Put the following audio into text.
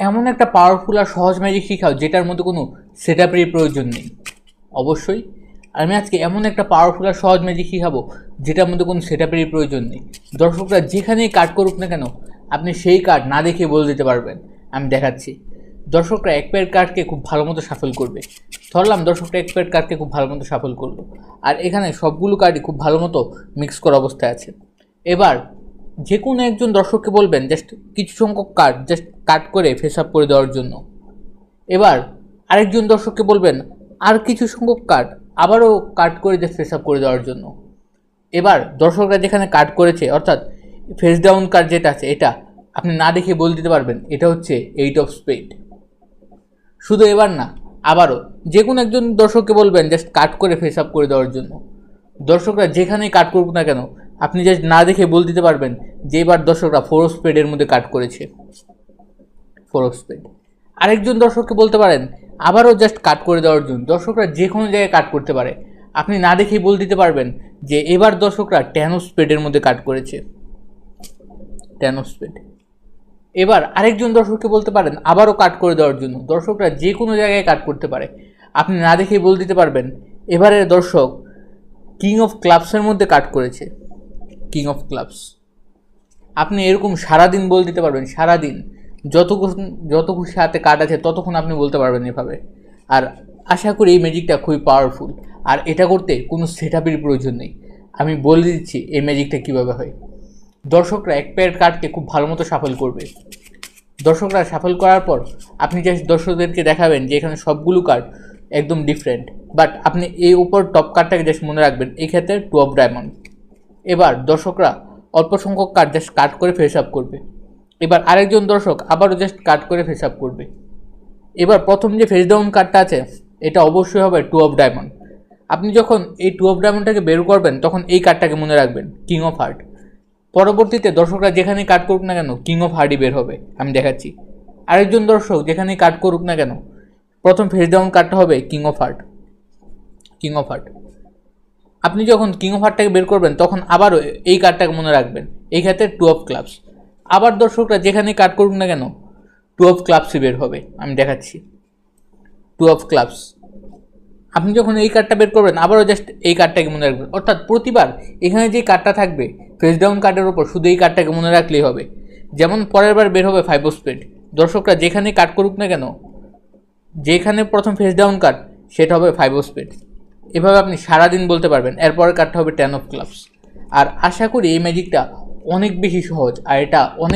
এমন একটা পাওয়ারফুল আর সহজ ম্যাজিক শেখাও যেটার মধ্যে কোনো সেটআপের প্রয়োজন নেই। অবশ্যই আমি আজকে এমন একটা পাওয়ারফুল আর সহজ ম্যাজিক শেখাবো যেটার মধ্যে কোনো সেটআপের প্রয়োজন নেই। দর্শকরা যেখানেই কাট করুক না কেন আপনি সেই কার্ড না দেখে বলে দিতে পারবেন। আমি দেখাচ্ছি। দর্শকরা এক পেয়ার কার্ডকে খুব ভালো মতো শাফল করবে। ধরলাম দর্শকরা এক পেয়ার কার্ডকে খুব ভালো মতো শাফল করলো, আর এখানে সবগুলো কার্ডই খুব ভালো মতো মিক্স করা অবস্থায় আছে। এবার যে কোনো একজন দর্শককে বলবেন জাস্ট কিছু সংখ্যক কার্ড জাস্ট কাট করে ফেস আপ করে দেওয়ার জন্য। এবার আরেকজন দর্শককে বলবেন আর কিছু সংখ্যক কার্ড আবারও কাট করে জাস্ট ফেস আপ করে দেওয়ার জন্য। এবার দর্শকরা যেখানে কাট করেছে অর্থাৎ ফেস ডাউন কার্ড যেটা আছে এটা আপনি না দেখে বলে দিতে পারবেন এটা হচ্ছে 8 অফ স্পেড। শুধু এবার না, আবারও যে কোনো একজন দর্শককে বলবেন জাস্ট কাট করে ফেস আপ করে দেওয়ার জন্য। দর্শকরা যেখানেই কাট করুক না কেন আপনি জাস্ট না দেখে বলে দিতে পারবেন যে এবার দর্শকরা 4 অফ স্পেডের মধ্যে কাট করেছে 4 অফ স্পেড। আরেকজন দর্শককে বলতে পারেন আবারও জাস্ট কাট করে দেওয়ার জন্য। দর্শকরা যে কোনো জায়গায় কাট করতে পারে, আপনি না দেখেই বলে দিতে পারবেন যে এবার দর্শকরা 10 অফ স্পেডের মধ্যে কাট করেছে 10 অফ স্পেড। এবার আরেকজন দর্শককে বলতে পারেন আবারও কাট করে দেওয়ার জন্য। দর্শকরা যে কোনো জায়গায় কাট করতে পারে, আপনি না দেখেই বলে দিতে পারবেন এবারের দর্শক কিং অফ ক্লাবসের মধ্যে কাট করেছে কিং অফ ক্লাবস। আপনি এরকম সারাদিন বলে দিতে পারবেন, সারাদিন যত খুশি হাতে কার্ড আছে ততক্ষণ আপনি বলতে পারবেন এভাবে। আর আশা করি এই ম্যাজিকটা খুবই পাওয়ারফুল, আর এটা করতে কোনো সেটআপের প্রয়োজন নেই। আমি বলে দিচ্ছি এই ম্যাজিকটা কীভাবে হয়। দর্শকরা এক পেয়ার কার্ডকে খুব ভালো মতো শাফল করবে। দর্শকরা শাফল করার পর আপনি জাস্ট দর্শকদেরকে দেখাবেন যে এখানে সবগুলো কার্ড একদম ডিফারেন্ট, বাট আপনি এই উপর টপ কার্ডটাকে জাস্ট মনে রাখবেন, এই ক্ষেত্রে 2 অফ ডায়মন্ড। এবার দর্শকরা অল্প সংখ্যক কার্ড জাস্ট কাট করে ফেস আপ করবে। এবার আরেকজন দর্শক আবারও জাস্ট কাট করে ফেস আপ করবে। এবার প্রথম যে ফেস ডাউন কার্ডটা আছে এটা অবশ্যই হবে 2 অফ ডায়মন্ড। আপনি যখন এই 2 অফ ডায়মন্ডটাকে বের করবেন তখন এই কার্ডটাকে মনে রাখবেন কিং অফ হার্ট। পরবর্তীতে দর্শকরা যেখানেই কাট করুক না কেন কিং অফ হার্টই বের হবে। আমি দেখাচ্ছি। আরেকজন দর্শক যেখানেই কাট করুক না কেন প্রথম ফেস ডাউন কার্ডটা হবে king of heart king of heart. আপনি যখন কিং অফ হার্টটাকে বের করবেন তখন আবারও এই কার্ডটাকে মনে রাখবেন, এই ক্ষেত্রে 2 অফ ক্লাবস। আবার দর্শকরা যেখানেই কাট করুক না কেন 2 অফ ক্লাবসই বের হবে। আমি দেখাচ্ছি 2 অফ ক্লাবস। আপনি যখন এই কার্ডটা বের করবেন আবারও জাস্ট এই কার্ডটাকে মনে রাখবেন, অর্থাৎ প্রতিবার এখানে যে কার্ডটা থাকবে ফেস ডাউন কার্ডের ওপর শুধু এই কার্ডটাকে মনে রাখলেই হবে। যেমন পরের বার বের হবে 5 অফ স্পেড। দর্শকরা যেখানে কাট করুক না কেন যেখানে প্রথম ফেস ডাউন কার্ড সেটা হবে 5 অফ স্পেড। এভাবে আপনি সারাদিন বলতে পারবেন। এরপরের কার্ডটা হবে 10 অফ ক্লাবস। আর আশা করি এই ম্যাজিকটা অনেক বেশি সহজ, আর এটা অনেক